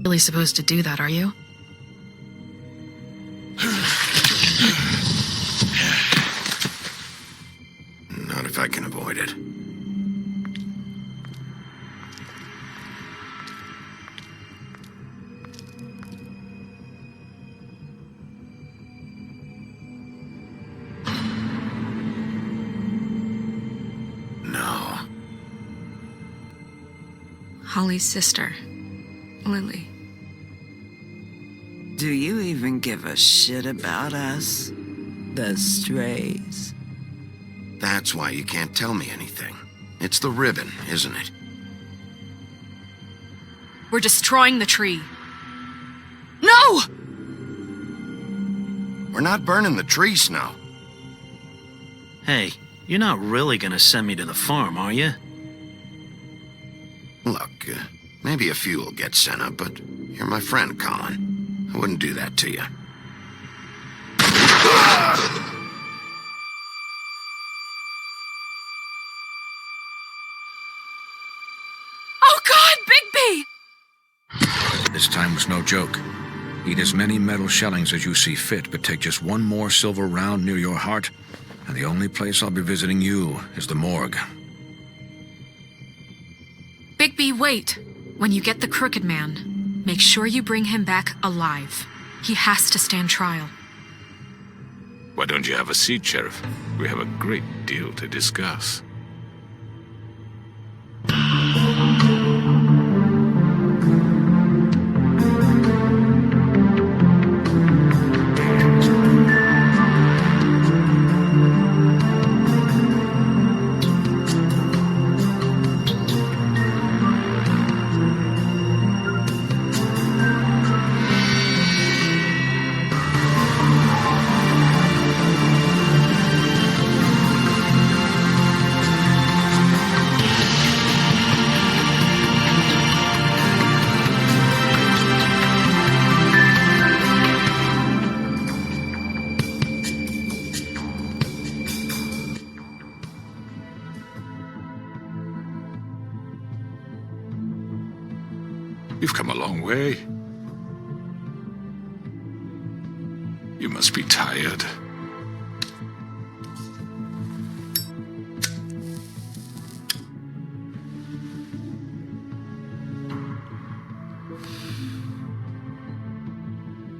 Really supposed to do that, are you? Not if I can avoid it. No. Holly's sister, Lily. Do you even give a shit about us? The strays. That's why you can't tell me anything. It's the ribbon, isn't it? We're destroying the tree. No! We're not burning the tree, Snow. Hey, you're not really gonna send me to the farm, are you? Look, maybe a few will get sent up, but you're my friend, Colin. I wouldn't do that to you. Oh God, Bigby! This time was no joke. Eat as many metal shellings as you see fit, but take just one more silver round near your heart, and the only place I'll be visiting you is the morgue. Bigby, wait. When you get the Crooked Man, make sure you bring him back alive. He has to stand trial. Why don't you have a seat, Sheriff? We have a great deal to discuss. You've come a long way. You must be tired.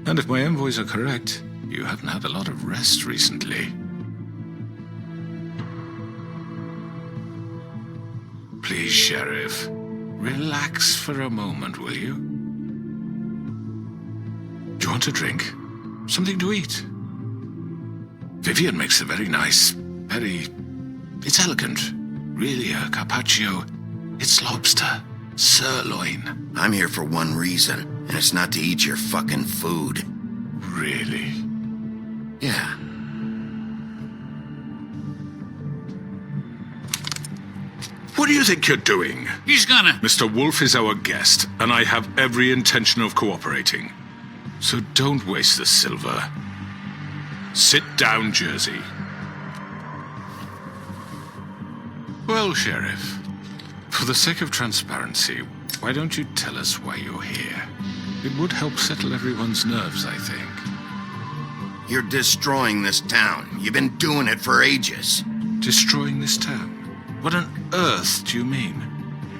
And if my envoys are correct, you haven't had a lot of rest recently. Please, Sheriff. Relax for a moment, will you? Do you want a drink? Something to eat? Vivian makes a very nice, it's elegant. Really a carpaccio. It's lobster. Sirloin. I'm here for one reason, and it's not to eat your fucking food. Really? Yeah. What do you think you're doing? He's gonna... Mr. Wolf is our guest, and I have every intention of cooperating. So don't waste the silver. Sit down, Jersey. Well, Sheriff, for the sake of transparency, why don't you tell us why you're here? It would help settle everyone's nerves, I think. You're destroying this town. You've been doing it for ages. Destroying this town? What on earth do you mean?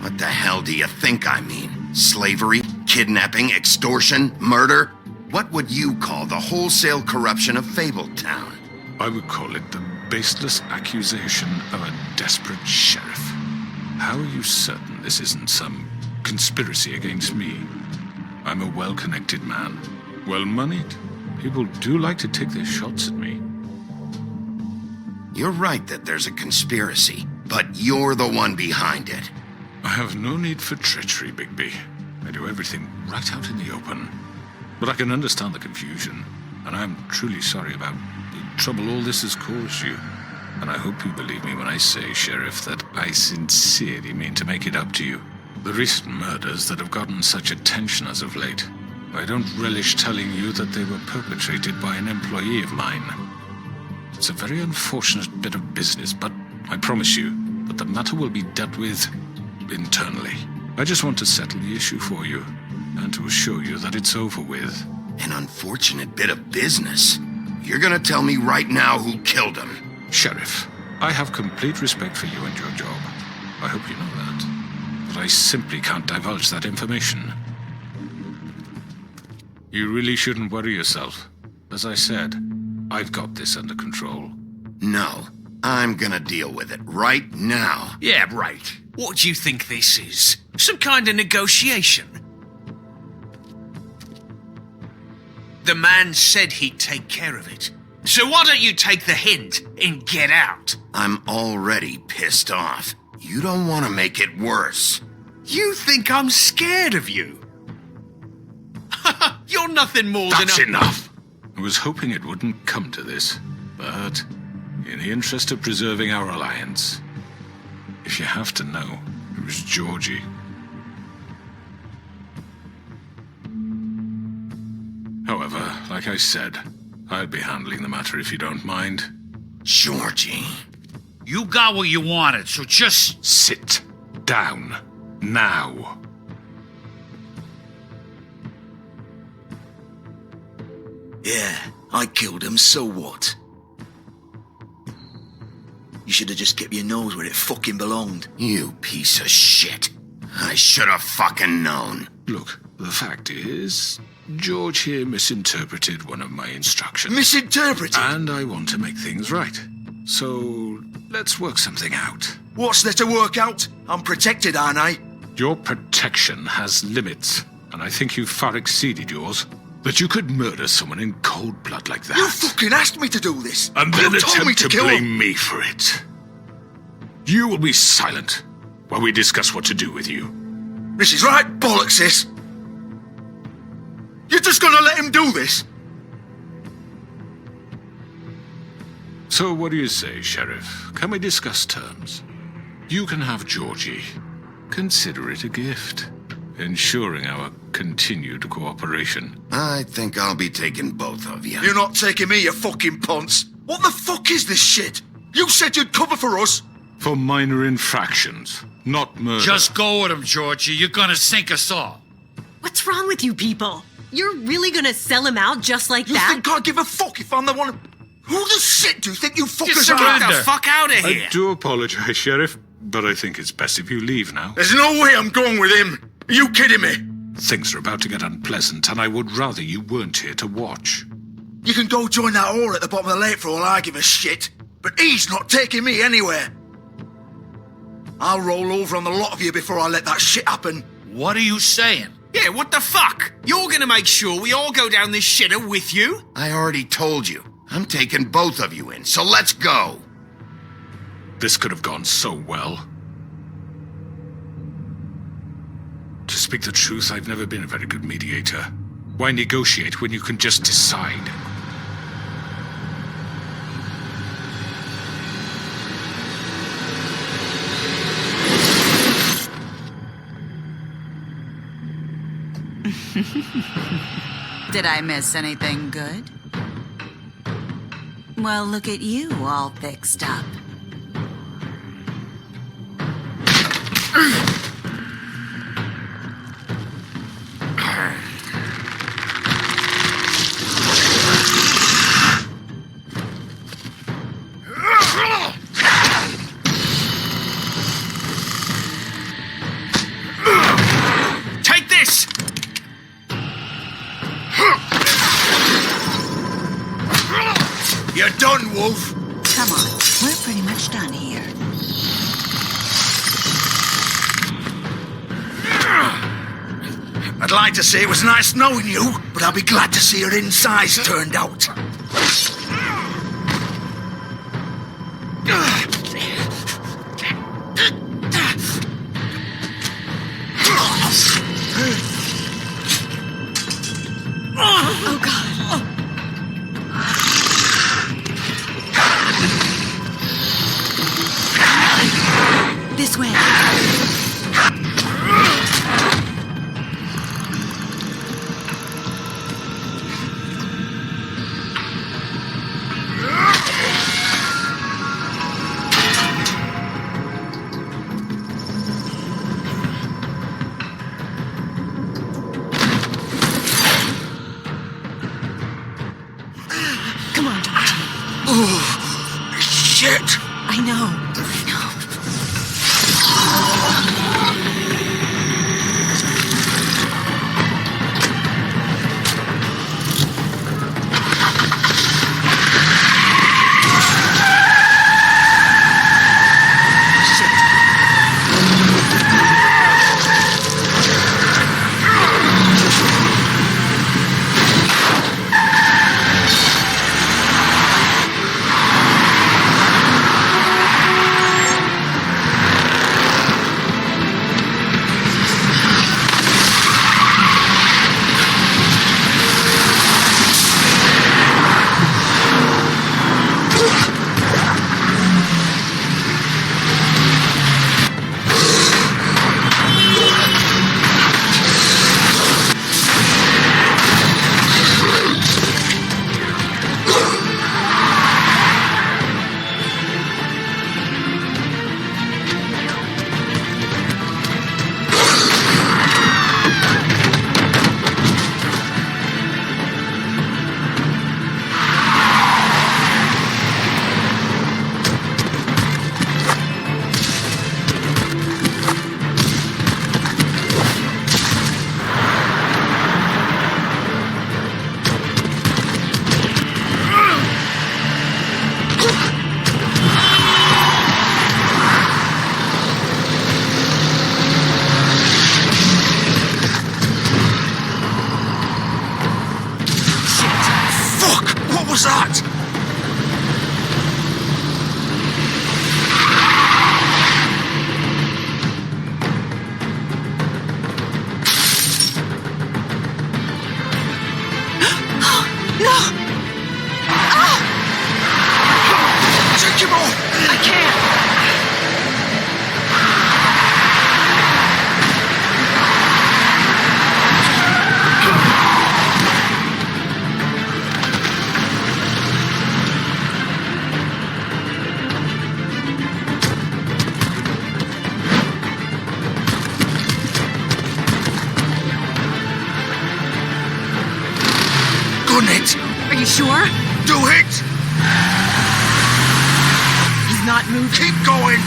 What the hell do you think I mean? Slavery, kidnapping, extortion, murder? What would you call the wholesale corruption of Fabletown? I would call it the baseless accusation of a desperate sheriff. How are you certain this isn't some conspiracy against me? I'm a well-connected man, well-moneyed. People do like to take their shots at me. You're right that there's a conspiracy, but you're the one behind it. I have no need for treachery, Bigby. I do everything right out in the open. But I can understand the confusion, and I'm truly sorry about the trouble all this has caused you. And I hope you believe me when I say, Sheriff, that I sincerely mean to make it up to you. The recent murders that have gotten such attention as of late, I don't relish telling you that they were perpetrated by an employee of mine. It's a very unfortunate bit of business, but I promise you, but the matter will be dealt with internally. I just want to settle the issue for you, and to assure you that it's over with. An unfortunate bit of business. You're gonna tell me right now who killed him. Sheriff, I have complete respect for you and your job. I hope you know that. But I simply can't divulge that information. You really shouldn't worry yourself. As I said, I've got this under control. No, I'm gonna deal with it right now. Yeah, right. What do you think this is? Some kind of negotiation? The man said he'd take care of it. So why don't you take the hint and get out? I'm already pissed off. You don't want to make it worse. You think I'm scared of you? You're nothing more than That's enough! I was hoping it wouldn't come to this, but in the interest of preserving our alliance, if you have to know, it was Georgie. However, like I said, I'll be handling the matter if you don't mind. Georgie. You got what you wanted, so just... Sit down. Now. Yeah, I killed him, so what? You should have just kept your nose where it fucking belonged. You piece of shit. I should have fucking known. Look, the fact is, George here misinterpreted one of my instructions. Misinterpreted? And I want to make things right. So, let's work something out. What's there to work out? I'm protected, aren't I? Your protection has limits, and I think you've far exceeded yours. That you could murder someone in cold blood like that. You fucking asked me to do this. And then you told me attempt to kill blame him. me for it. You will be silent while we discuss what to do with you. This is right bollocks, sis. You're just gonna let him do this? So what do you say, Sheriff? Can we discuss terms? You can have Georgie. Consider it a gift, ensuring our continued cooperation. I think I'll be taking both of you. You're not taking me, you fucking ponce. What the fuck is this shit? You said you'd cover for us. For minor infractions, not murder. Just go with him, Georgie. You're gonna sink us all. What's wrong with you people? You're really gonna sell him out just like You that? think I give a fuck if I'm the one... Who the shit do you think you fuckers Just are? get the fuck out of here. I do apologize, Sheriff, but I think it's best if you leave now. There's no way I'm going with him. Are you kidding me? Things are about to get unpleasant, and I would rather you weren't here to watch. You can go join that whore at the bottom of the lake for all I give a shit. But he's not taking me anywhere. I'll roll over on the lot of you before I let that shit happen. What are you saying? Yeah, what the fuck? You're gonna make sure we all go down this shitter with you? I already told you. I'm taking both of you in, so let's go. This could have gone so well. To speak the truth, I've never been a very good mediator. Why negotiate when you can just decide? Did I miss anything good? Well, look at you, all fixed up. Take this! You're done, Wolf. Come on, we're pretty much done here. I'd like to say it was nice knowing you, but I'll be glad to see your insides turned out. Oh, God. This way. Oh, shit! I know. Are you sure? Do it! He's not moving. Keep going!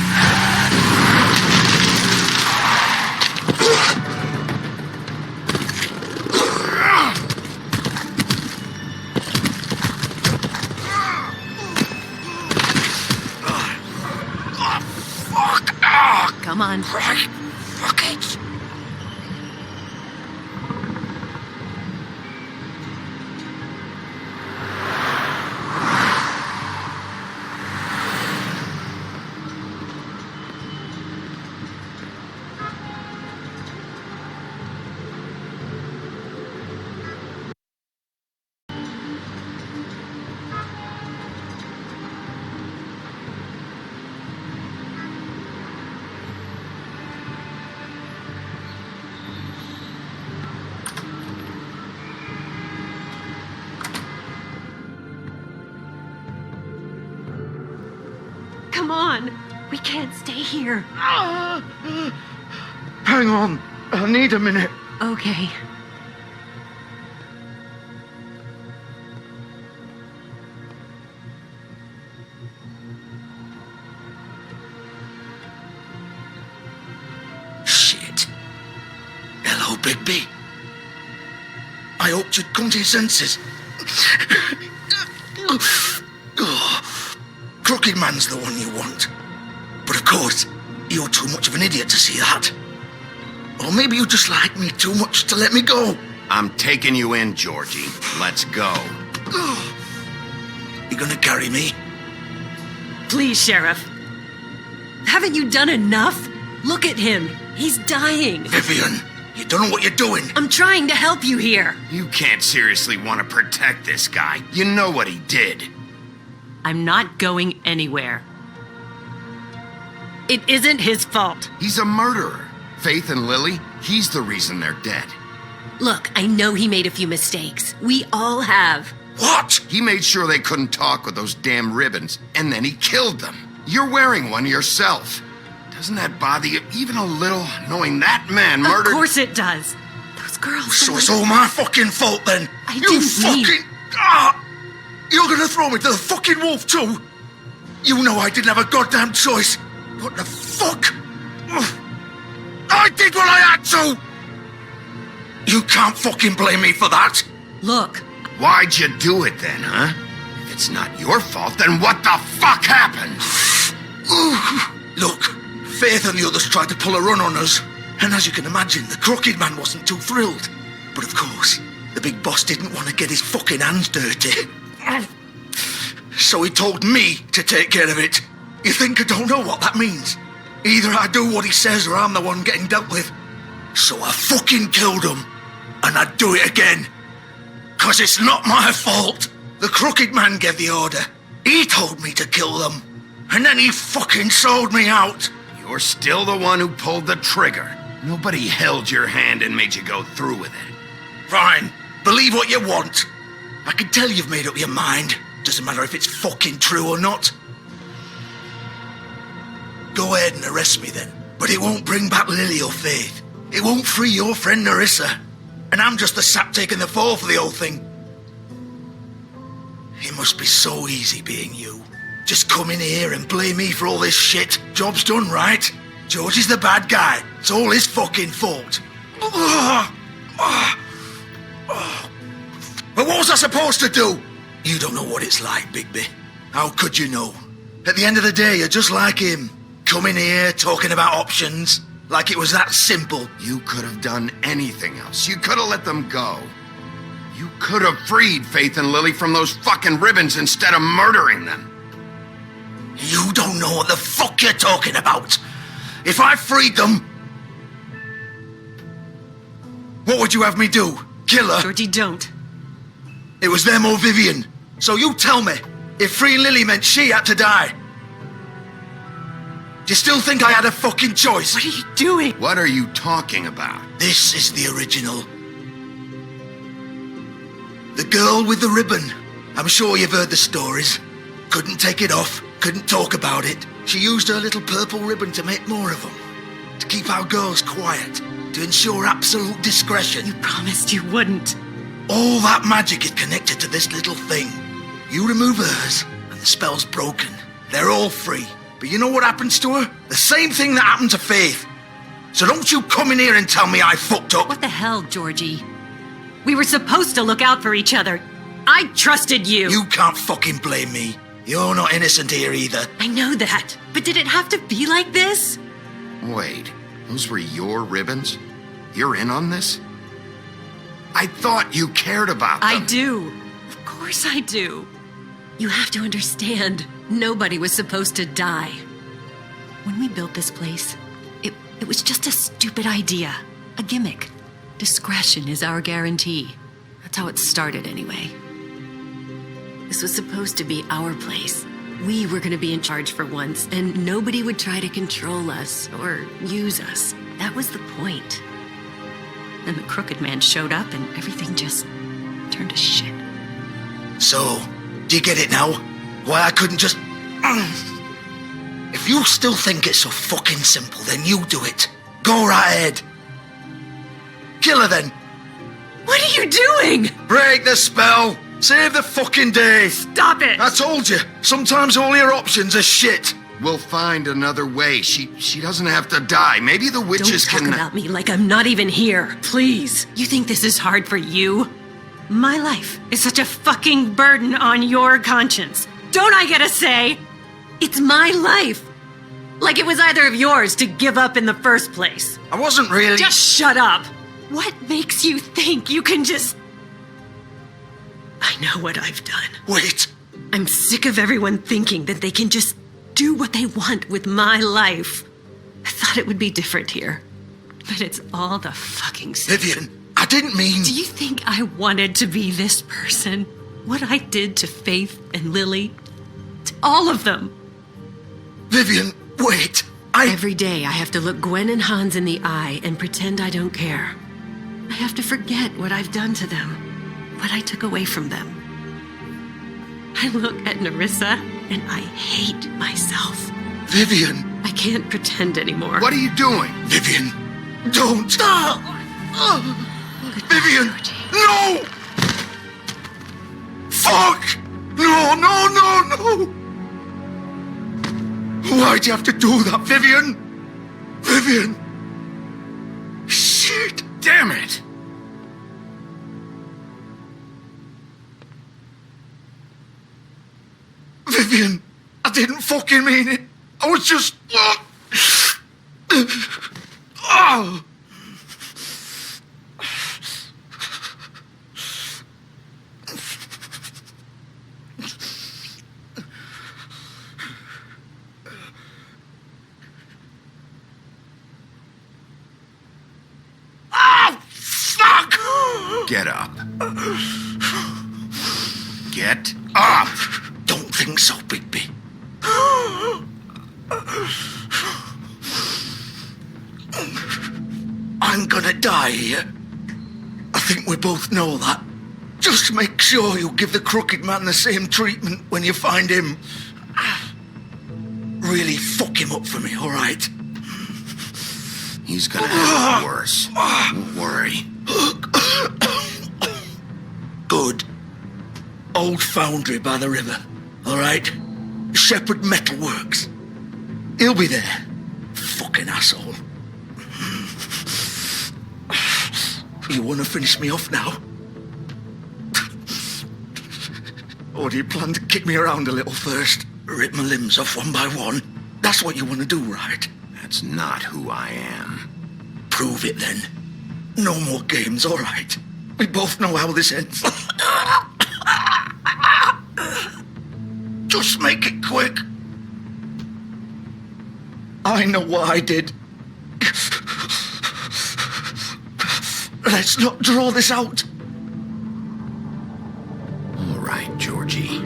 Come on. Right. Fuck it. Come on. We can't stay here. Hang on. I need a minute. Okay. Shit. Hello, Bigby. I hoped you'd come to your senses. Crooked Man's the one you want. But of course, you're too much of an idiot to see that. Or maybe you just like me too much to let me go. I'm taking you in, Georgie. Let's go. You gonna carry me? Please, Sheriff. Haven't you done enough? Look at him. He's dying. Vivian, you don't know what you're doing. I'm trying to help you here. You can't seriously want to protect this guy. You know what he did. I'm not going anywhere. It isn't his fault. He's a murderer. Faith and Lily, he's the reason they're dead. Look, I know he made a few mistakes. We all have. What? He made sure they couldn't talk with those damn ribbons, and then he killed them. You're wearing one yourself. Doesn't that bother you even a little, knowing that man murdered... Of course it does. Those girls... So it's all my fucking fault then. I you didn't fucking... mean... You're gonna throw me to the fucking wolf too? You know I didn't have a goddamn choice. What the fuck? I did what I had to! You can't fucking blame me for that. Look, Why'd you do it then, huh? If it's not your fault, then what the fuck happened? Look, Faith and the others tried to pull a run on us. And as you can imagine, the Crooked Man wasn't too thrilled. But of course, the big boss didn't want to get his fucking hands dirty. So he told me to take care of it. You think I don't know what that means? Either I do what he says or I'm the one getting dealt with. So I fucking killed him. And I'd do it again. 'Cause it's not my fault. The Crooked Man gave the order. He told me to kill them. And then he fucking sold me out. You're still the one who pulled the trigger. Nobody held your hand and made you go through with it. Fine. Believe what you want. I can tell you've made up your mind. Doesn't matter if it's fucking true or not. Go ahead and arrest me then. But it won't bring back Lily or Faith. It won't free your friend Narissa. And I'm just the sap taking the fall for the whole thing. It must be so easy being you. Just come in here and blame me for all this shit. Job's done, right? George is the bad guy. It's all his fucking fault. But what was I supposed to do? You don't know what it's like, Bigby. How could you know? At the end of the day, you're just like him. Coming here, talking about options. Like it was that simple. You could have done anything else. You could have let them go. You could have freed Faith and Lily from those fucking ribbons instead of murdering them. You don't know what the fuck you're talking about. If I freed them... What would you have me do? Kill her? Georgie, don't. It was them or Vivian. So you tell me, if freeing Lily meant she had to die, do you still think I had a fucking choice? What are you doing? What are you talking about? This is the original. The girl with the ribbon. I'm sure you've heard the stories. Couldn't take it off, couldn't talk about it. She used her little purple ribbon to make more of them. To keep our girls quiet. To ensure absolute discretion. You promised you wouldn't. All that magic is connected to this little thing. You remove hers, and the spell's broken. They're all free. But you know what happens to her? The same thing that happened to Faith. So don't you come in here and tell me I fucked up. What the hell, Georgie? We were supposed to look out for each other. I trusted you. You can't fucking blame me. You're not innocent here either. I know that. But did it have to be like this? Wait, those were your ribbons? You're in on this? I thought you cared about them. I do. Of course I do. You have to understand, nobody was supposed to die. When we built this place, it was just a stupid idea. A gimmick. Discretion is our guarantee. That's how it started anyway. This was supposed to be our place. We were going to be in charge for once, and nobody would try to control us or use us. That was the point. Then the Crooked Man showed up, and everything just turned to shit. So, do you get it now? Why I couldn't just... If you still think it's so fucking simple, then you do it. Go right ahead. Kill her then. What are you doing? Break the spell. Save the fucking day. Stop it! I told you, sometimes all your options are shit. We'll find another way. She doesn't have to die. Maybe the witches Don't can... talk about me like I'm not even here. Please. You think this is hard for you? My life is such a fucking burden on your conscience. Don't I get a say? It's my life. Like it was either of yours to give up in the first place. I wasn't really... Just shut up. What makes you think you can just... I know what I've done. Wait. I'm sick of everyone thinking that they can just do what they want with my life. I thought it would be different here. But it's all the fucking same. Vivian, I didn't mean... Do you think I wanted to be this person? What I did to Faith and Lily? To all of them? Vivian, wait. Every day I have to look Gwen and Hans in the eye and pretend I don't care. I have to forget what I've done to them. What I took away from them. I look at Narissa and I hate myself. Vivian. I can't pretend anymore. What are you doing? Vivian, don't. Vivian, Georgie. no! Fuck! No! Why'd you have to do that, Vivian? Vivian! Shit! Damn it! Vivian, I didn't fucking mean it. I was just... Oh! Get up. Get up! Don't think so, Bigby. I'm gonna die here. I think we both know that. Just make sure you give the crooked man the same treatment when you find him. Really fuck him up for me, all right? He's gonna have it worse. Don't worry. Good. Old foundry by the river, all right? Shepherd Metalworks. He'll be there. Fucking asshole. You want to finish me off now? Or do you plan to kick me around a little first? Rip my limbs off one by one? That's what you want to do, right? That's not who I am. Prove it then. No more games, all right? We both know how this ends. Just make it quick. I know what I did. Let's not draw this out. All right, Georgie.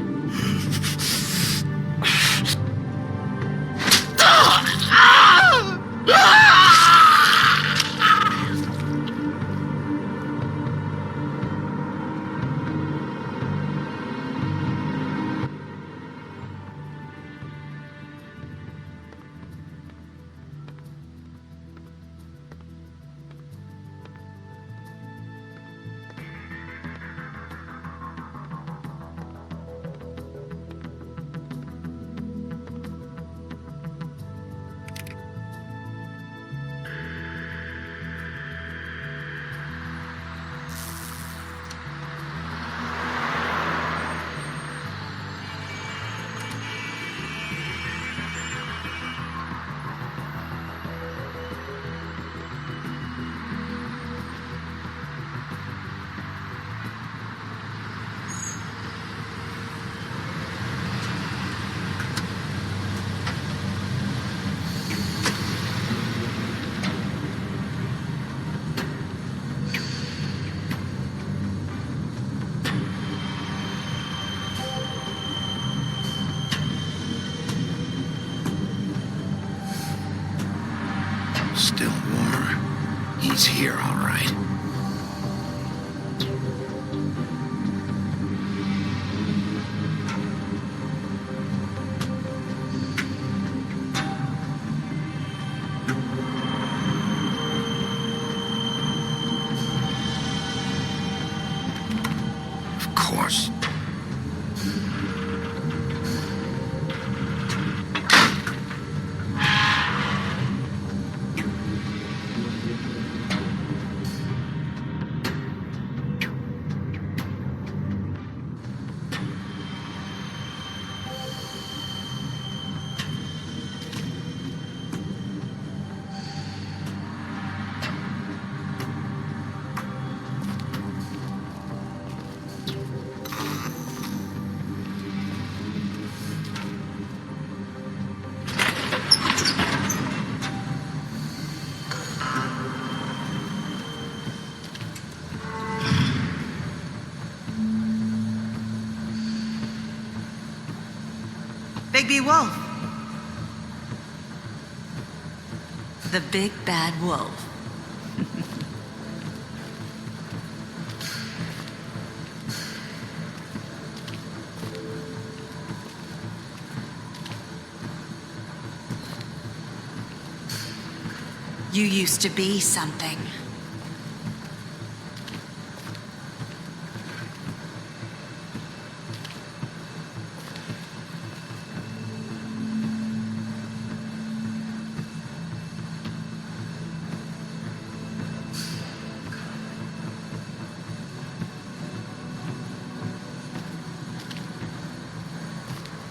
Still warm. He's here, all right. Of course. Bigby Wolf. The big bad wolf. You used to be something.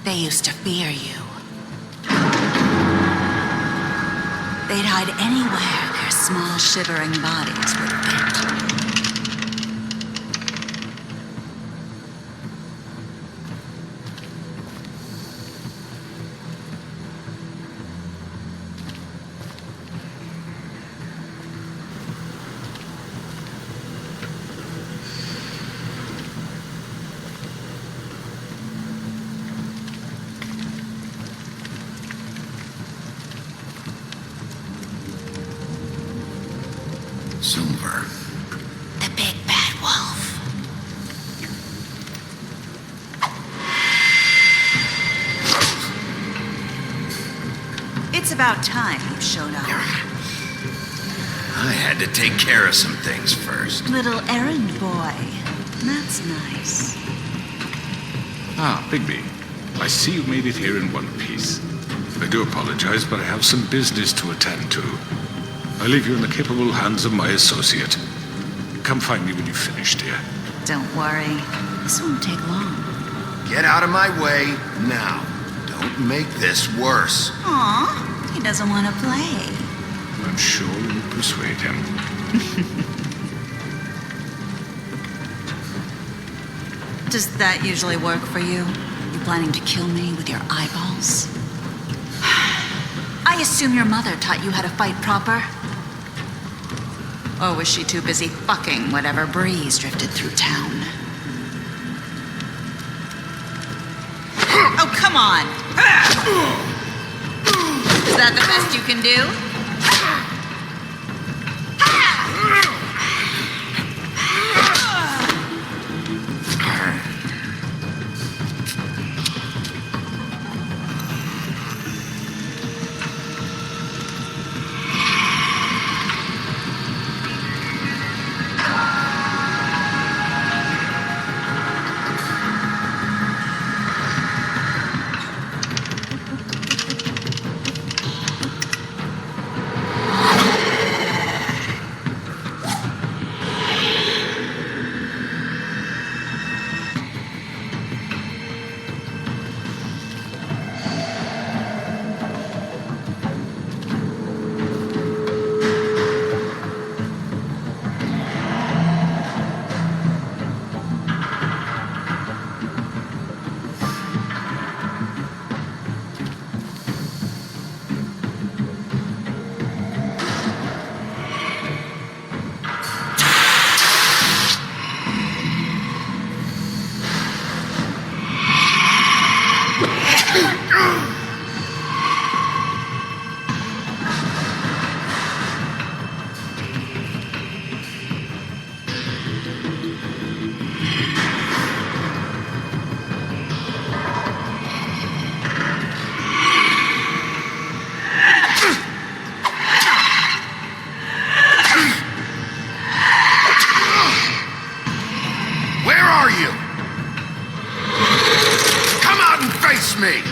They used to fear you. They'd hide anywhere their small, shivering bodies would fit. Silver. The big bad wolf. It's about time you showed up. I had to take care of some things first. Little errand boy. That's nice. Ah, Bigby. I see you made it here in one piece. I do apologize, but I have some business to attend to. I leave you in the capable hands of my associate. Come find me when you've finished, dear. Don't worry. This won't take long. Get out of my way now. Don't make this worse. Aw, he doesn't want to play. I'm sure you'll persuade him. Does that usually work for you? You planning to kill me with your eyeballs? I assume your mother taught you how to fight proper? Or was she too busy fucking whatever breeze drifted through town? Oh, come on! Is that the best you can do? me!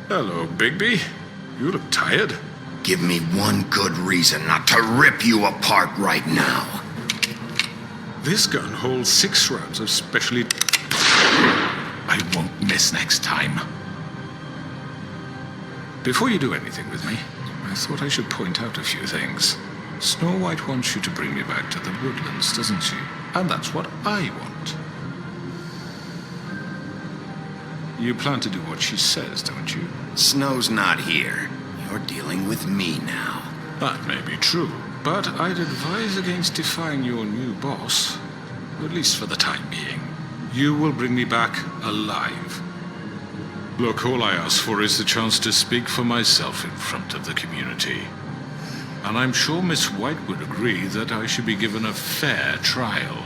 Hello, Bigby. You look tired. Give me one good reason not to rip you apart right now. This gun holds 6 rounds of specially... I won't miss next time. Before you do anything with me, I thought I should point out a few things. Snow White wants you to bring me back to the woodlands, doesn't she? And that's what I want. You plan to do what she says, don't you? Snow's not here. You're dealing with me now. That may be true, but I'd advise against defying your new boss, at least for the time being. You will bring me back alive. Look, all I ask for is the chance to speak for myself in front of the community. And I'm sure Miss White would agree that I should be given a fair trial.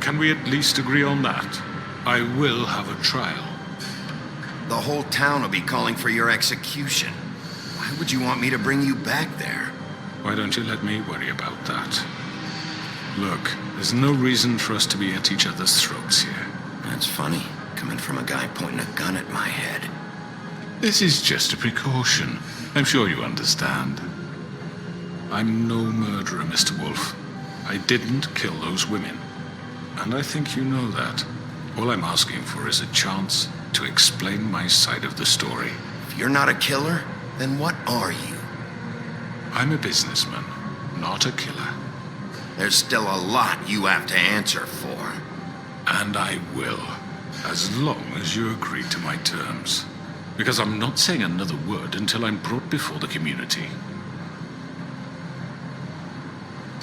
Can we at least agree on that? I will have a trial. The whole town will be calling for your execution. Why would you want me to bring you back there? Why don't you let me worry about that? Look, there's no reason for us to be at each other's throats here. That's funny, coming from a guy pointing a gun at my head. This is just a precaution. I'm sure you understand. I'm no murderer, Mr. Wolf. I didn't kill those women. And I think you know that. All I'm asking for is a chance to explain my side of the story. If you're not a killer, then what are you? I'm a businessman, not a killer. There's still a lot you have to answer for. And I will, as long as you agree to my terms. Because I'm not saying another word until I'm brought before the community.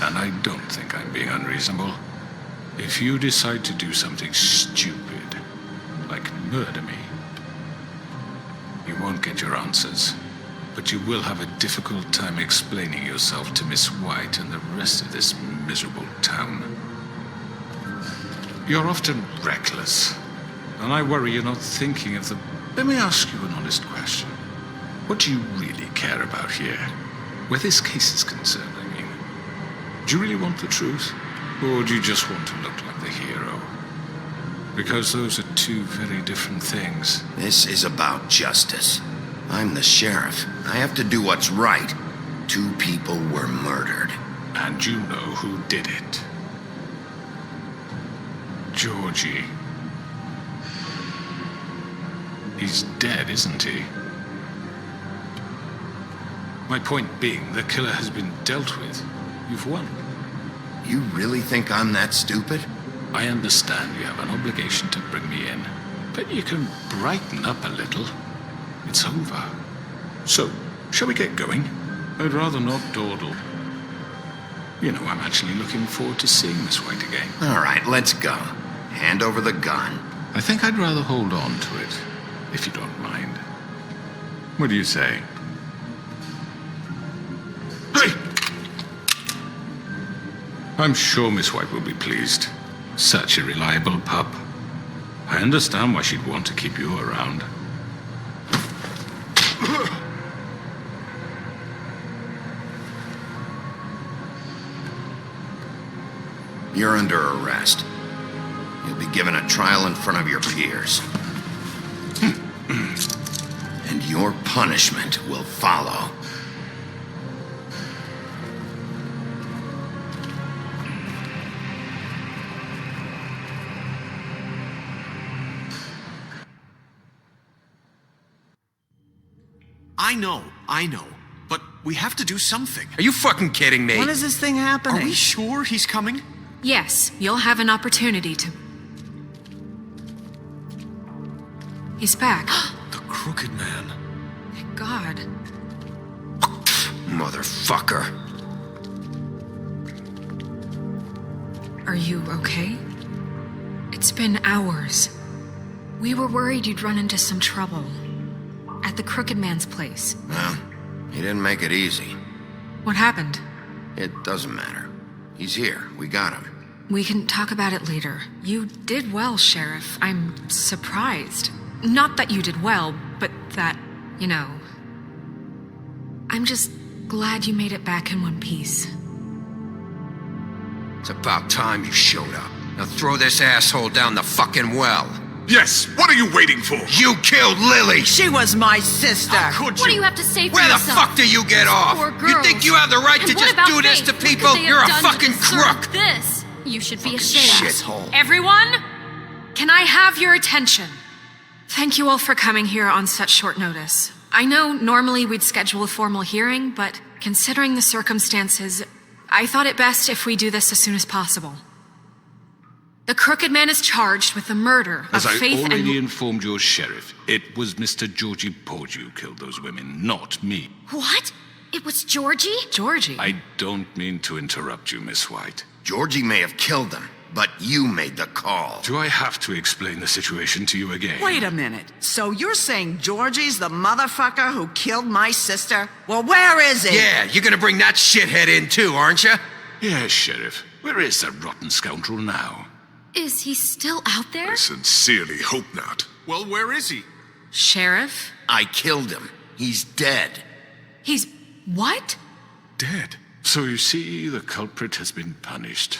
And I don't think I'm being unreasonable. If you decide to do something stupid, like murder me, you won't get your answers. But you will have a difficult time explaining yourself to Miss White and the rest of this miserable town. You're often reckless, and I worry you're not thinking of the... Let me ask you an honest question. What do you really care about here? Where this case is concerned, I mean. Do you really want the truth? Or do you just want to look like the hero? Because those are two very different things. This is about justice. I'm the sheriff. I have to do what's right. 2 people were murdered. And you know who did it. Georgie. He's dead, isn't he? My point being, the killer has been dealt with. You've won. You really think I'm that stupid? I understand you have an obligation to bring me in, but you can brighten up a little. It's over. So, shall we get going? I'd rather not dawdle. You know, I'm actually looking forward to seeing Miss White again. All right, let's go. Hand over the gun. I think I'd rather hold on to it, if you don't mind. What do you say? Hey! I'm sure Miss White will be pleased. Such a reliable pup. I understand why she'd want to keep you around. You're under arrest. You'll be given a trial in front of your peers. And your punishment will follow. I know. But we have to do something. Are you fucking kidding me? When is this thing happening? Are we sure he's coming? Yes, you'll have an opportunity to... He's back. The Crooked Man. Thank God. Motherfucker. Are you okay? It's been hours. We were worried you'd run into some trouble. At the Crooked Man's place. Well, he didn't make it easy. What happened? It doesn't matter. He's here. We got him. We can talk about it later. You did well, Sheriff. I'm surprised. Not that you did well, but that, you know... I'm just glad you made it back in one piece. It's about time you showed up. Now throw this asshole down the fucking well. Yes, what are you waiting for? You killed Lily! She was my sister. Could What do you have to say for Where the yourself? fuck do you get off? Poor You girls. think you have the right And to what just about do this Faith? to What could people? they have You're a done to fucking deserve crook! This. You should be ashamed. Shithole. Everyone, can I have your attention? Thank you all for coming here on such short notice. I know normally we'd schedule a formal hearing, but considering the circumstances, I thought it best if we do this as soon as possible. The Crooked Man is charged with the murder As of I Faith already and... informed your sheriff, it was Mr. Georgie Porge who killed those women, not me. What? It was Georgie? Georgie. I don't mean to interrupt you, Miss White. Georgie may have killed them, but you made the call. Do I have to explain the situation to you again? Wait a minute. So you're saying Georgie's the motherfucker who killed my sister? Well, where is he? Yeah, you're gonna bring that shithead in too, aren't you? Yes, Sheriff. Where is that rotten scoundrel now? Is he still out there? I sincerely hope not. Well, where is he? Sheriff? I killed him. He's dead. He's... what? Dead. So you see, the culprit has been punished.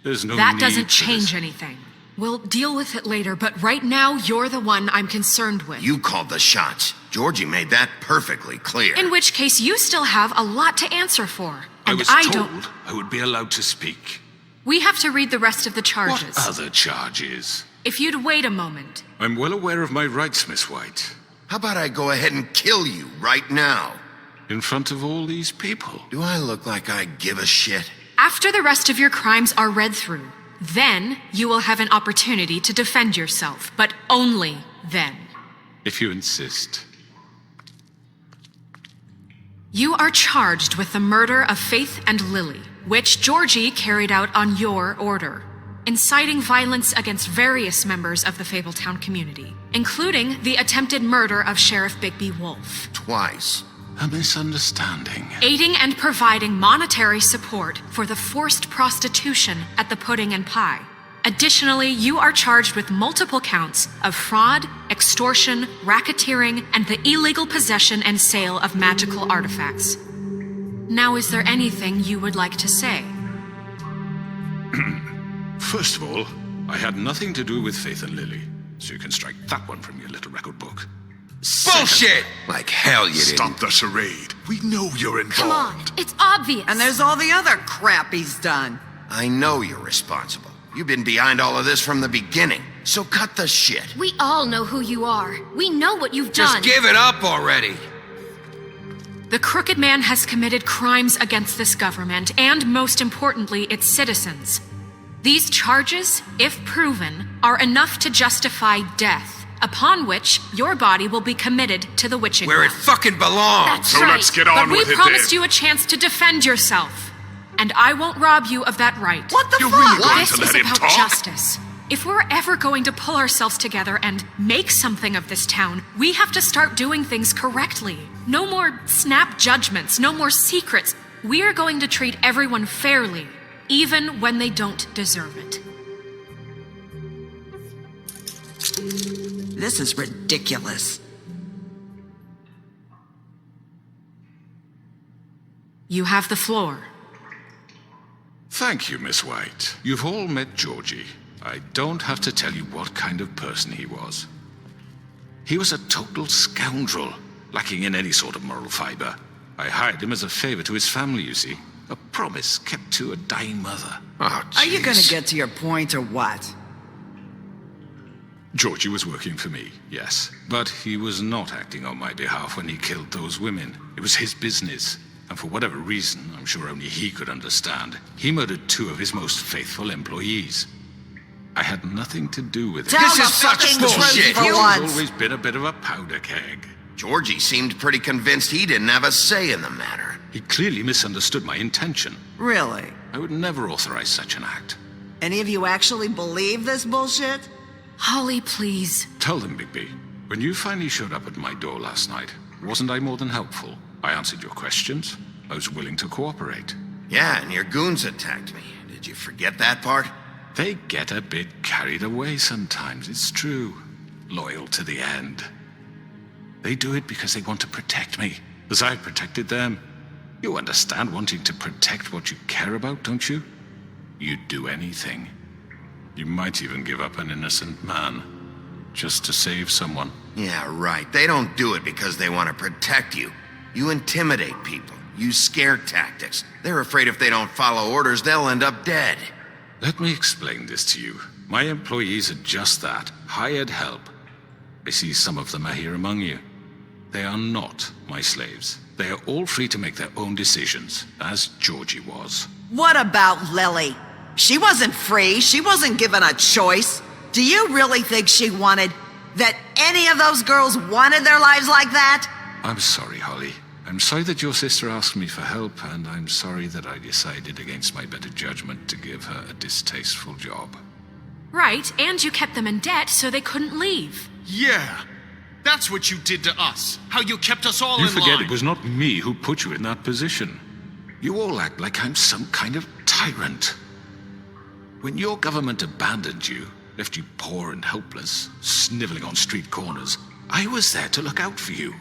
There's no That need doesn't for change this. anything. We'll deal with it later, but right now, you're the one I'm concerned with. You called the shots. Georgie made that perfectly clear. In which case, you still have a lot to answer for. I And was don't... told I would be allowed to speak. We have to read the rest of the charges. What other charges? If you'd wait a moment. I'm well aware of my rights, Miss White. How about I go ahead and kill you right now? In front of all these people. Do I look like I give a shit? After the rest of your crimes are read through, then you will have an opportunity to defend yourself, but only then. If you insist. You are charged with the murder of Faith and Lily, which Georgie carried out on your order, inciting violence against various members of the Fabletown community, including the attempted murder of Sheriff Bigby Wolf. Twice. A misunderstanding. Aiding and providing monetary support for the forced prostitution at the Pudding and Pie. Additionally, you are charged with multiple counts of fraud, extortion, racketeering, and the illegal possession and sale of magical artifacts. Now, is there anything you would like to say? First of all, I had nothing to do with Faith and Lily, so you can strike that one from your little record book. Bullshit! Like hell you didn't. Stop the charade. We know you're involved. Come on, it's obvious. And there's all the other crap he's done. I know you're responsible. You've been behind all of this from the beginning, so cut the shit. We all know who you are. We know what you've Just done. give it up already. The Crooked Man has committed crimes against this government and, most importantly, its citizens. These charges, if proven, are enough to justify death, upon which your body will be committed to the witching Where it well. fucking belongs. That's So right. let's get on But we with it promised then. you a chance to defend yourself, and I won't rob you of that right. What the You're fuck? really going This to is let him about talk? justice. If we're ever going to pull ourselves together and make something of this town, we have to start doing things correctly. No more snap judgments, no more secrets. We are going to treat everyone fairly, even when they don't deserve it. This is ridiculous. You have the floor. Thank you, Miss White. You've all met Georgie. I don't have to tell you what kind of person he was. He was a total scoundrel, lacking in any sort of moral fiber. I hired him as a favor to his family, you see. A promise kept to a dying mother. Oh, Are you gonna jeez. get to your point or what? Georgie was working for me, yes. But he was not acting on my behalf when he killed those women. It was his business. And for whatever reason, I'm sure only he could understand, he murdered 2 of his most faithful employees. I had nothing to do with it. Tell This the is such fucking bullshit. truth for He's once. always been a bit of a powder keg. Georgie seemed pretty convinced he didn't have a say in the matter. He clearly misunderstood my intention. Really? I would never authorize such an act. Any of you actually believe this bullshit? Holly, please. Tell them, Bigby, when you finally showed up at my door last night, wasn't I more than helpful? I answered your questions. I was willing to cooperate. Yeah, and your goons attacked me. Did you forget that part? They get a bit carried away sometimes, it's true. Loyal to the end. They do it because they want to protect me, as I've protected them. You understand wanting to protect what you care about, don't you? You'd do anything. You might even give up an innocent man. just to save someone. Yeah, right. They don't do it because they want to protect you. You intimidate people, use scare tactics. They're afraid if they don't follow orders, they'll end up dead. Let me explain this to you. My employees are just that, hired help. I see some of them are here among you. They are not my slaves. They are all free to make their own decisions, as Georgie was. What about Lily? She wasn't free. She wasn't given a choice. Do you really think she wanted... that any of those girls wanted their lives like that? I'm sorry, Holly. I'm sorry that your sister asked me for help, and I'm sorry that I decided against my better judgment to give her a distasteful job. Right, and you kept them in debt so they couldn't leave. Yeah, that's what you did to us. How you kept us all You in forget line. it was not me who put you in that position. You all act like I'm some kind of tyrant. When your government abandoned you, left you poor and helpless, sniveling on street corners, I was there to look out for you.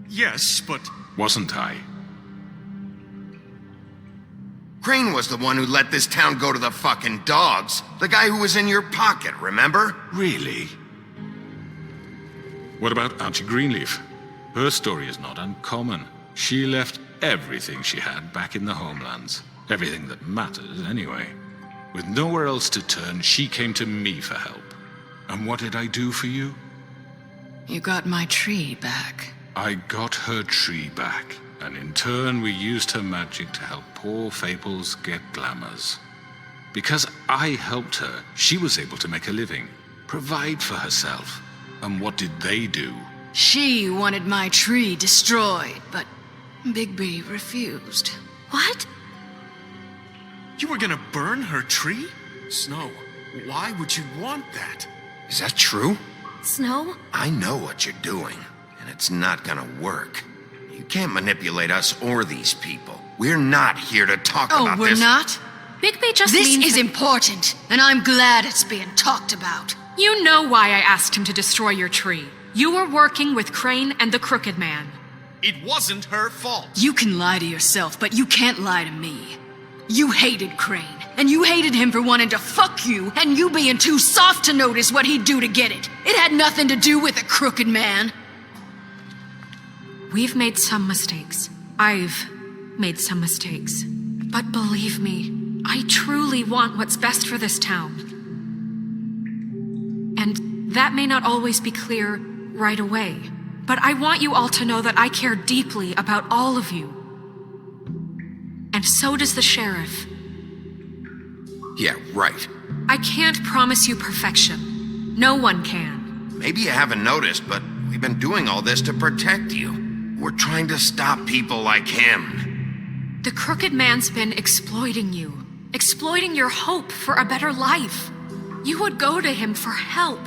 Yes, but... Wasn't I? Crane was the one who let this town go to the fucking dogs. The guy who was in your pocket, remember? Really? What about Auntie Greenleaf? Her story is not uncommon. She left everything she had back in the homelands. Everything that matters, anyway. With nowhere else to turn, she came to me for help. And what did I do for you? You got my tree back. I got her tree back, and in turn we used her magic to help poor Fables get glamours. Because I helped her, she was able to make a living, provide for herself. And what did they do? She wanted my tree destroyed, but Bigby refused. What? You were gonna burn her tree? Snow, why would you want that? Is that true? Snow? I know what you're doing, and it's not gonna work. You can't manipulate us or these people. We're not here to talk about Oh, we're this. not? Bigby just This means is that- important, and I'm glad it's being talked about. You know why I asked him to destroy your tree. You were working with Crane and the Crooked Man. It wasn't her fault. You can lie to yourself, but you can't lie to me. You hated Crane, and you hated him for wanting to fuck you, and you being too soft to notice what he'd do to get it. It had nothing to do with the Crooked Man. We've made some mistakes. I've made some mistakes. But believe me, I truly want what's best for this town. And that may not always be clear right away, but I want you all to know that I care deeply about all of you. And so does the sheriff. Yeah, right. I can't promise you perfection. No one can. Maybe you haven't noticed, but we've been doing all this to protect you. We're trying to stop people like him. The Crooked Man's been exploiting you, exploiting your hope for a better life. You would go to him for help,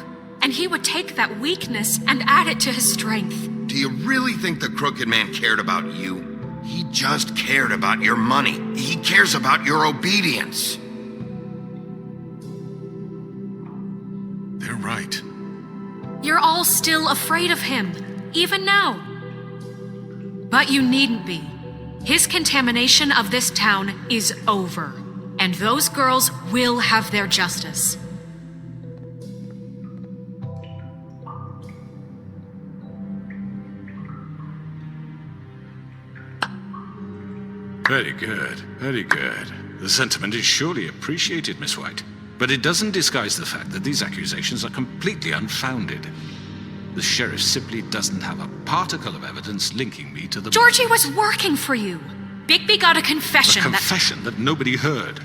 and he would take that weakness and add it to his strength. Do you really think the Crooked Man cared about you? He just cared about your money. He cares about your obedience. They're right. You're all still afraid of him, even now. But you needn't be. His contamination of this town is over, and those girls will have their justice. Very good, very good. The sentiment is surely appreciated, Miss White. But it doesn't disguise the fact that these accusations are completely unfounded. The sheriff simply doesn't have a particle of evidence linking me to the... Georgie was working for you. Bigby got a confession A confession that nobody heard.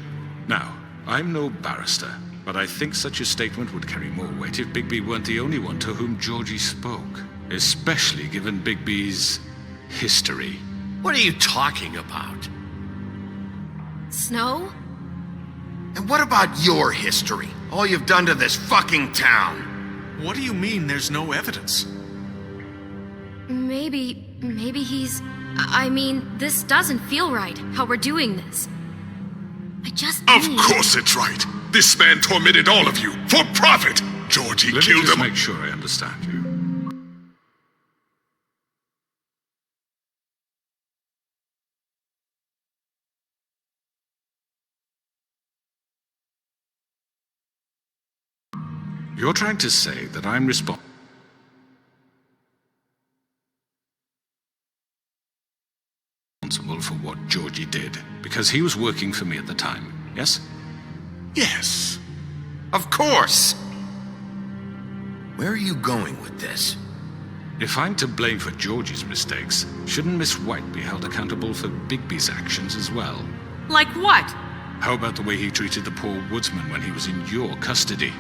Now, I'm no barrister, but I think such a statement would carry more weight if Bigby weren't the only one to whom Georgie spoke. Especially given Bigby's history. What are you talking about? Snow? And what about your history? All you've done to this fucking town? What do you mean there's no evidence? Maybe he's... I mean, this doesn't feel right, how we're doing this. I just Of need... course it's right. This man tormented all of you for profit. Georgie Let me killed just him. make sure I understand you. You're trying to say that I'm responsible for what Georgie did because he was working for me at the time, yes? Yes. Of course. Where are you going with this? If I'm to blame for Georgie's mistakes, shouldn't Miss White be held accountable for Bigby's actions as well? Like what? How about the way he treated the poor woodsman when he was in your custody?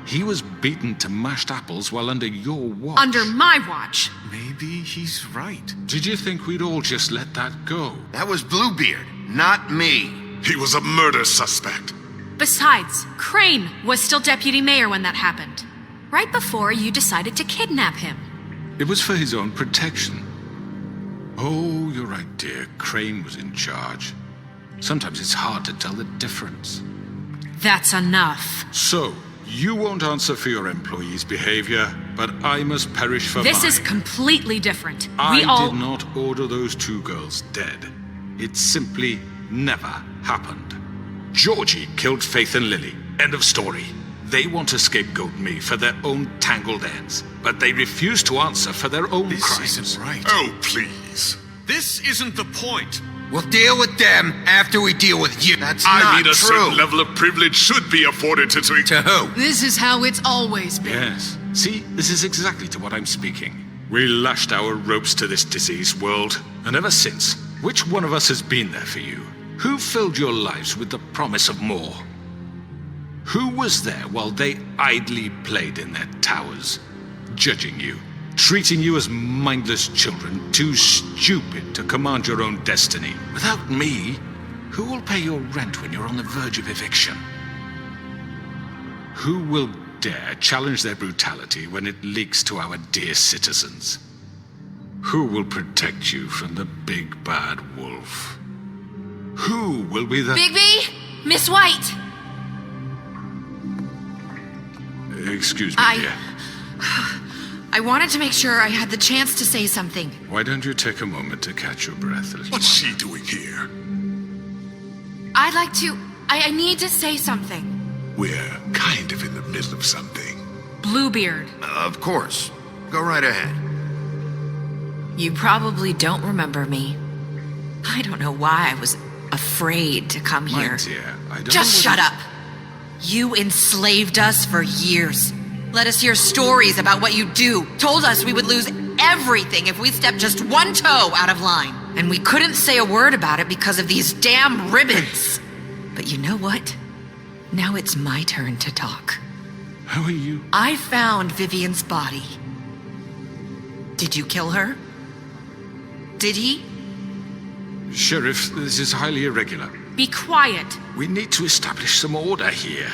He was beaten to mashed apples while under your watch. Under my watch. Maybe he's right. Did you think we'd all just let that go? That was Bluebeard, not me. He was a murder suspect. Besides, Crane was still deputy mayor when that happened. Right before you decided to kidnap him. It was for his own protection. Oh, you're right, dear. Crane was in charge. Sometimes it's hard to tell the difference. That's enough. So, you won't answer for your employees' behavior, but I must perish for This mine. is completely different. I did not order those two girls dead. It simply never happened. Georgie killed Faith and Lily. End of story. They want to scapegoat me for their own tangled ends, but they refuse to answer for their own crimes. This isn't right. Oh, please. This isn't the point. We'll deal with them after we deal with you. That's not I mean, a true. certain level of privilege should be afforded to To who? This is how it's always been. Yes. See, this is exactly to what I'm speaking. We lashed our ropes to this diseased world, and ever since, which one of us has been there for you? Who filled your lives with the promise of more? Who was there while they idly played in their towers, judging you, treating you as mindless children, too stupid to command your own destiny? Without me, who will pay your rent when you're on the verge of eviction? Who will dare challenge their brutality when it leaks to our dear citizens? Who will protect you from the big bad wolf? Who will be the... Bigby? Miss White! Excuse me, dear. I wanted to make sure I had the chance to say something. Why don't you take a moment to catch your breath a little? What's she doing here? I'd like to... I need to say something. We're kind of in the middle of something. Bluebeard. Of course. Go right ahead. You probably don't remember me. I don't know why I was afraid to come My here. dear, I don't Just know shut what up. You enslaved us for years. Let us hear stories about what you do. Told us we would lose everything if we stepped just one toe out of line. And we couldn't say a word about it because of these damn ribbons. But you know what? Now it's my turn to talk. How are you? I found Vivian's body. Did you kill her? Did he? Sheriff, this is highly irregular. Be quiet. We need to establish some order here.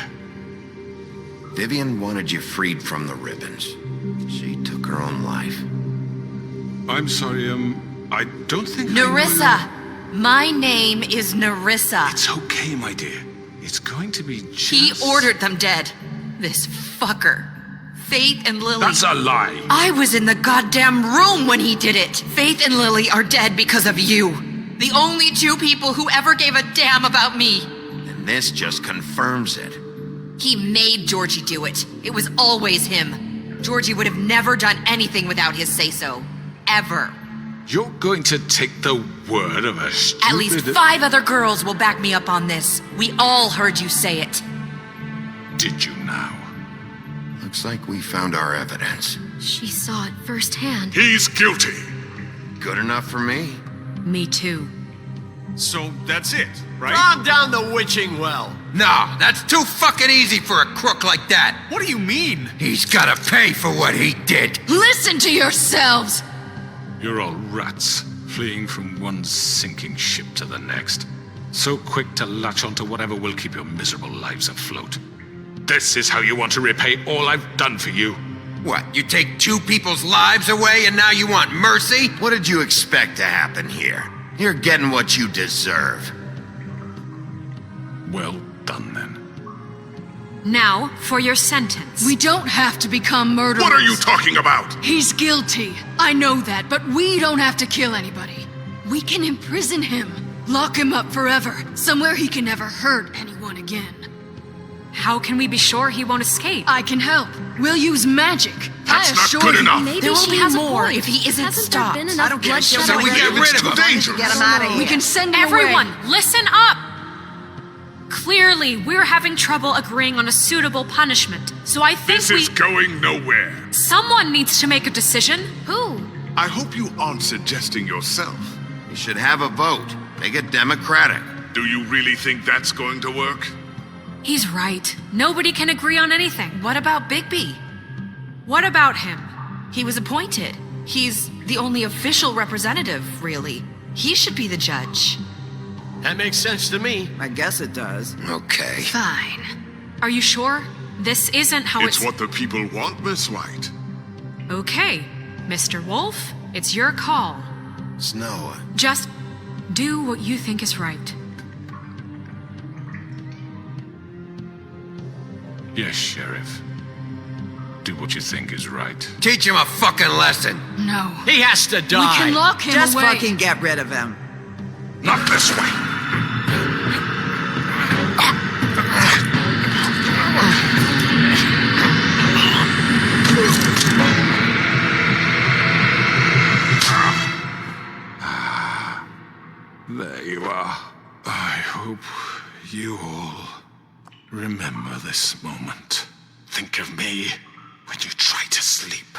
Vivian wanted you freed from the ribbons. She took her own life. I'm sorry, I don't think Nerissa! My name is Nerissa. It's okay, my dear. It's going to be just... He ordered them dead. This fucker. Faith and Lily. That's a lie. I was in the goddamn room when he did it. Faith and Lily are dead because of you. The only two people who ever gave a damn about me. And this just confirms it. He made Georgie do it. It was always him. Georgie would have never done anything without his say-so. Ever. You're going to take the word of a stupid... At least 5 other girls will back me up on this. We all heard you say it. Did you now? Looks like we found our evidence. She saw it firsthand. He's guilty. Good enough for me. Me too. So that's it, right? Calm down the witching well. Nah, that's too fucking easy for a crook like that. What do you mean? He's gotta pay for what he did. Listen to yourselves! You're all rats, fleeing from one sinking ship to the next. So quick to latch onto whatever will keep your miserable lives afloat. This is how you want to repay all I've done for you. What, you take 2 people's lives away and now you want mercy? What did you expect to happen here? You're getting what you deserve. Well done, then. Now, for your sentence. We don't have to become murderers. What are you talking about? He's guilty. I know that, but we don't have to kill anybody. We can imprison him. Lock him up forever. Somewhere he can never hurt anyone again. How can we be sure he won't escape? I can help. We'll use magic. That's I not assure good you. enough. Maybe There will she be has more a point. if he isn't Hasn't there stopped. been I enough don't get bloodshed it. So we already? get rid of him. Get Dangerous. him out of here. We can send him Everyone, away. listen up! Clearly, we're having trouble agreeing on a suitable punishment, so I think This is going nowhere. someone needs to make a decision. Who? I hope you aren't suggesting yourself. You should have a vote. Make it democratic. Do you really think that's going to work? He's right. Nobody can agree on anything. What about Bigby? What about him? He was appointed. He's the only official representative, really. He should be the judge. That makes sense to me. I guess it does. Okay. Fine. Are you sure? This isn't how It's what the people want, Miss White. Okay, Mr. Wolf, it's your call. Snow, Just do what you think is right. Yes, Sheriff. Do what you think is right. Teach him a fucking lesson. No. He has to We die. can lock him Just away. fucking get rid of him. Not this way. There you are. I hope you all remember this moment. Think of me when you try to sleep.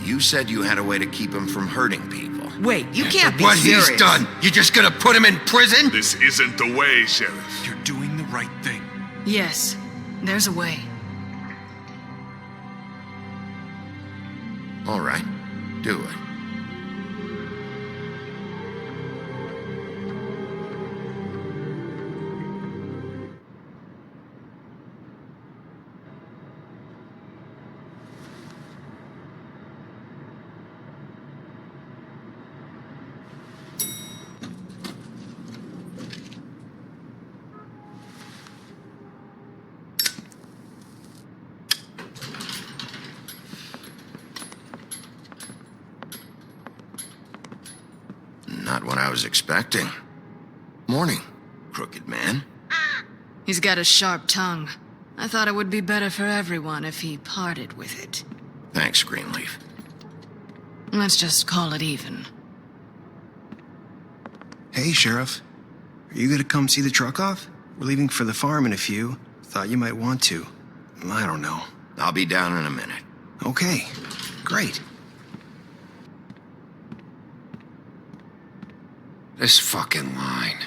you said you had a way to keep him from hurting people. Wait, you can't be What serious. he's done, you just gonna put him in prison? This isn't the way, Sheriff. You're doing the right thing. Yes, there's a way. All right, do it. Not what I was expecting. Morning, crooked man. He's got a sharp tongue. I thought it would be better for everyone if he parted with it. Thanks, Greenleaf. Let's just call it even. Hey, Sheriff. Are you gonna come see the truck off? We're leaving for the farm in a few. Thought you might want to. I don't know. I'll be down in a minute. Okay, great. This fucking line.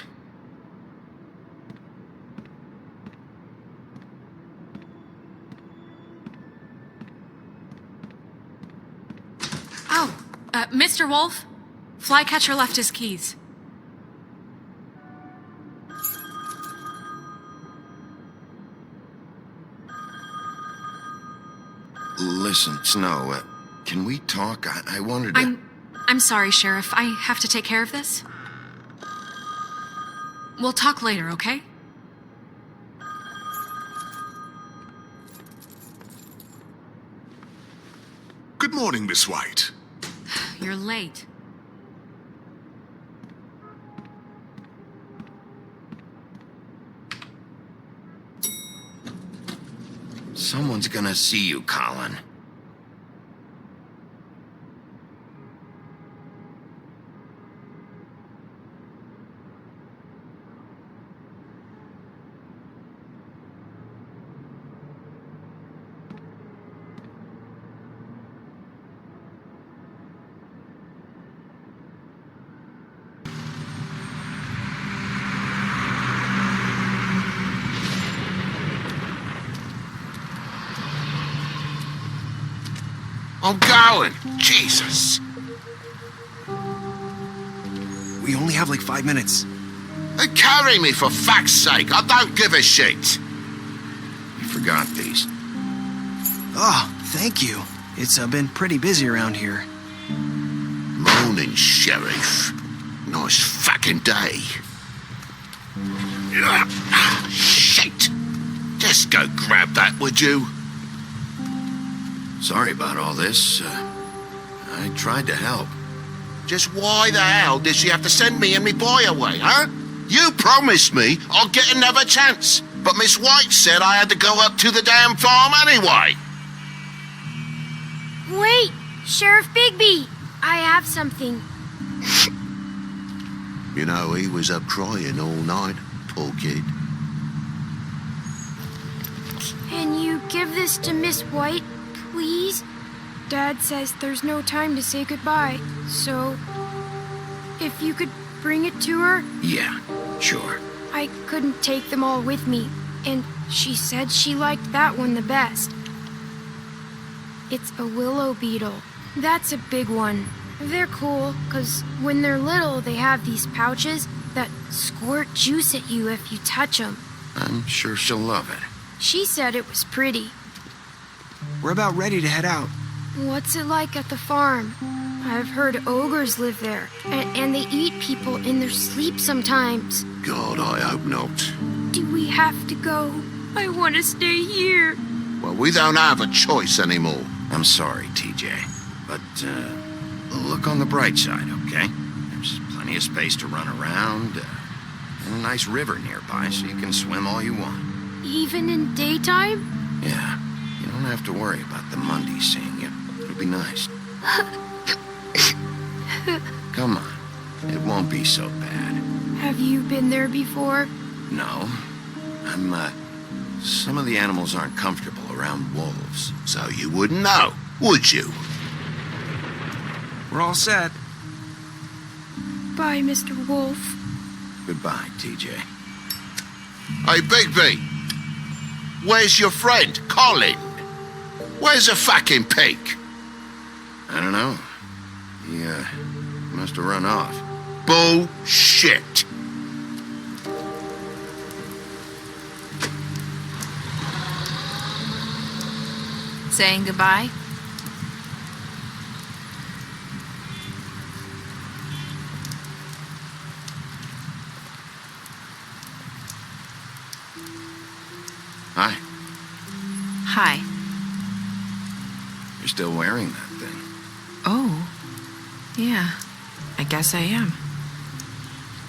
Oh, Mr. Wolf, Flycatcher left his keys. Listen, Snow, can we talk? I wanted to... I'm sorry, Sheriff. I have to take care of this. We'll talk later, okay? Good morning, Miss White. You're late. Someone's gonna see you, Colin. I'm going. Jesus. We only have like 5 minutes. Carry me, for fuck's sake. I don't give a shit. You forgot these. Oh, thank you. It's been pretty busy around here. Morning, Sheriff. Nice fucking day. Shit. Just go grab that, would you? Sorry about all this. I tried to help. Just why the hell did she have to send me and me boy away, huh? You promised me I'll get another chance, but Miss White said I had to go up to the damn farm anyway. Wait, Sheriff Bigby, I have something. You know, he was up crying all night, poor kid. Can you give this to Miss White, please? Dad says there's no time to say goodbye, so if you could bring it to her? Yeah, sure. I couldn't take them all with me, and she said she liked that one the best. It's a willow beetle. That's a big one. They're cool, 'cause when they're little, they have these pouches that squirt juice at you if you touch them. I'm sure she'll love it. She said it was pretty. We're about ready to head out. What's it like at the farm? I've heard ogres live there, and they eat people in their sleep sometimes. God, I hope not. Do we have to go? I want to stay here. Well, we don't have a choice anymore. I'm sorry, TJ, but look on the bright side, okay? There's plenty of space to run around, and a nice river nearby, so you can swim all you want. Even in daytime? Yeah, you don't have to worry about the Mondays seeing you. It'll be nice. Come on, it won't be so bad. Have you been there before? No, some of the animals aren't comfortable around wolves, so you wouldn't know, would you? We're all set. Bye, Mr. Wolf. Goodbye, TJ. Hey, Bigby! Where's your friend, Colin? Where's the fucking pig? I don't know. He, must have run off. Bullshit! Saying goodbye? Hi. Hi. You're still wearing that thing. Oh, yeah, I guess I am.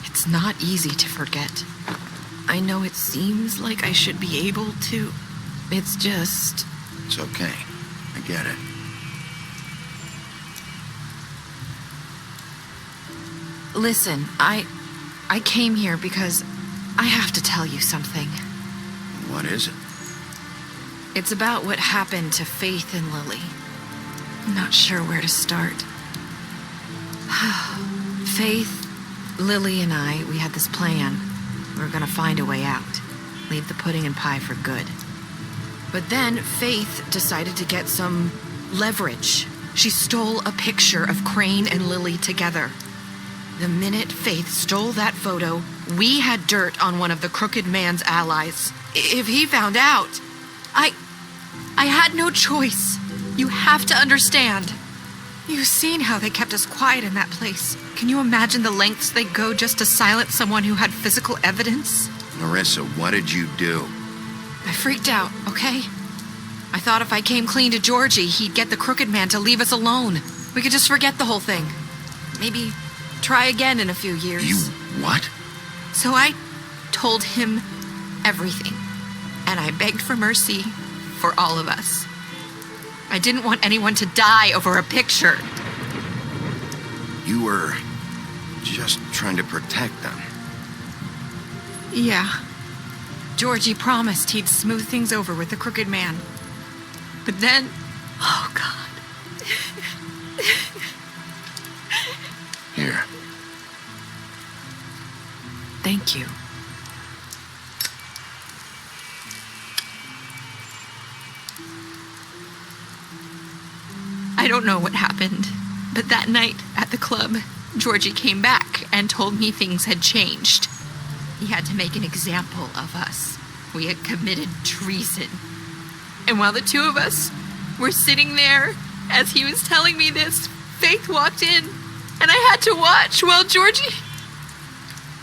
It's not easy to forget. I know it seems like I should be able to. It's just... It's okay. I get it. Listen, I came here because I have to tell you something. What is it? It's about what happened to Faith and Lily. I'm not sure where to start. Faith, Lily, and I, we had this plan. We were gonna find a way out. Leave the pudding and pie for good. But then Faith decided to get some leverage. She stole a picture of Crane and Lily together. The minute Faith stole that photo, we had dirt on one of the crooked man's allies. If he found out, I had no choice. You have to understand. You've seen how they kept us quiet in that place. Can you imagine the lengths they go just to silence someone who had physical evidence? Marissa, what did you do? I freaked out, okay? I thought if I came clean to Georgie, he'd get the crooked man to leave us alone. We could just forget the whole thing. Maybe try again in a few years. You what? So I told him everything. And I begged for mercy for all of us. I didn't want anyone to die over a picture. You were just trying to protect them. Yeah. Georgie promised he'd smooth things over with the crooked man. But then... Oh, God. Here. Thank you. I don't know what happened, but that night at the club, Georgie came back and told me things had changed. He had to make an example of us. We had committed treason. And while the two of us were sitting there, as he was telling me this, Faith walked in, and I had to watch while Georgie...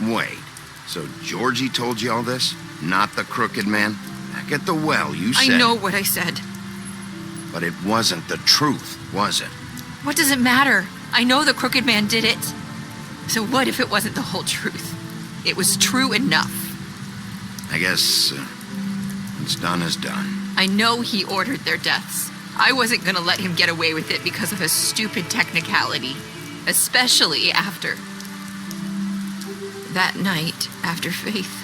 Wait, so Georgie told you all this? Not the crooked man? Back at the well, you said... I know what I said. But it wasn't the truth, was it? What does it matter? I know the Crooked Man did it. So what if it wasn't the whole truth? It was true enough. I guess what's done is done. I know he ordered their deaths. I wasn't gonna let him get away with it because of a stupid technicality. Especially after that night after Faith.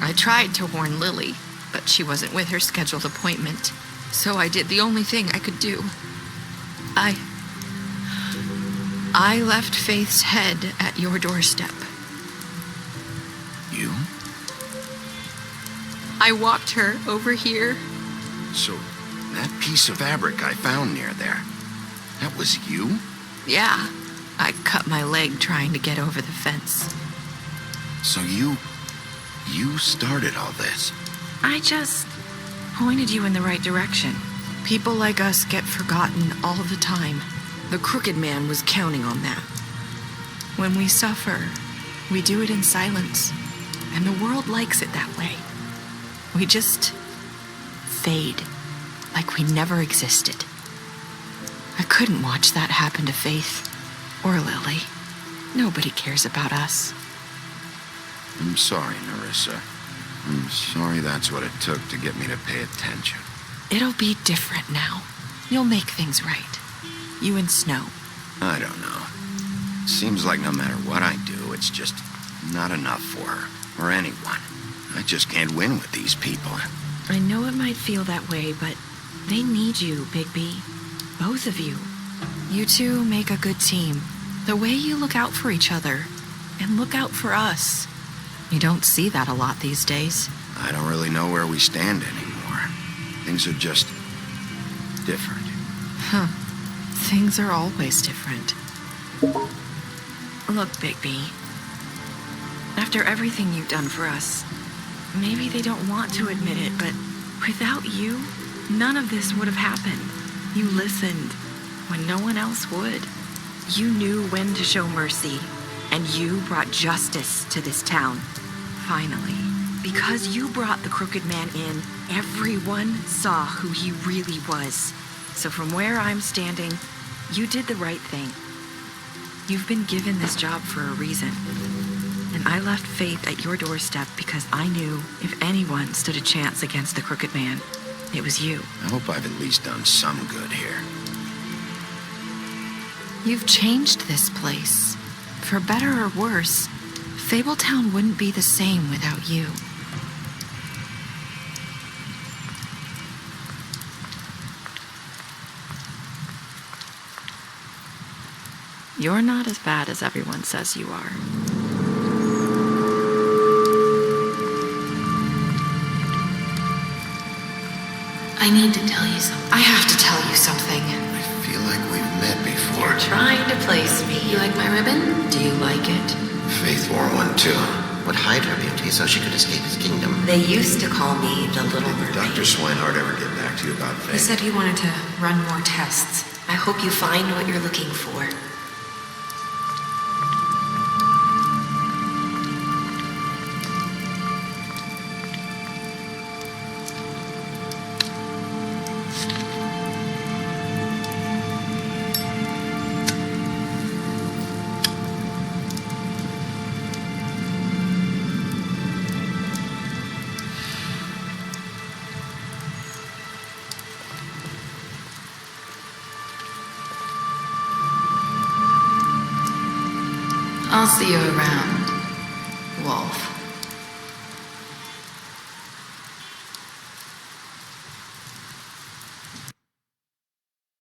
I tried to warn Lily, but she wasn't with her scheduled appointment. So I did the only thing I could do. I left Faith's head at your doorstep. You? I walked her over here. So, that piece of fabric I found near there, that was you? Yeah, I cut my leg trying to get over the fence. So you started all this? I just pointed you in the right direction. People like us get forgotten all the time. The Crooked Man was counting on that. When we suffer, we do it in silence, and the world likes it that way. We just fade, like we never existed. I couldn't watch that happen to Faith or Lily. Nobody cares about us. I'm sorry, Nerissa. I'm sorry that's what it took to get me to pay attention. It'll be different now. You'll make things right. You and Snow. I don't know. Seems like no matter what I do, it's just not enough for her, or anyone. I just can't win with these people. I know it might feel that way, but they need you, Bigby. Both of you. You two make a good team. The way you look out for each other, and look out for us. You don't see that a lot these days. I don't really know where we stand anymore. Things are just different. Huh. Things are always different. Look, Bigby. After everything you've done for us, maybe they don't want to admit it, but without you, none of this would have happened. You listened when no one else would. You knew when to show mercy, and you brought justice to this town. Finally. Because you brought the Crooked Man in, everyone saw who he really was. So from where I'm standing, you did the right thing. You've been given this job for a reason. And I left Faith at your doorstep because I knew if anyone stood a chance against the Crooked Man, it was you. I hope I've at least done some good here. You've changed this place. For better or worse, Fabletown wouldn't be the same without you. You're not as bad as everyone says you are. I need to tell you something. I have to tell you something. I feel like we've met before. You're trying to place me. You like my ribbon? Do you like it? Faith wore one too. Would hide her beauty so she could escape his kingdom. They used to call me the Little Mermaid. Did Dr. Swinehart ever get back to you about Faith? He said he wanted to run more tests. I hope you find what you're looking for. I'll see you around, Wolf.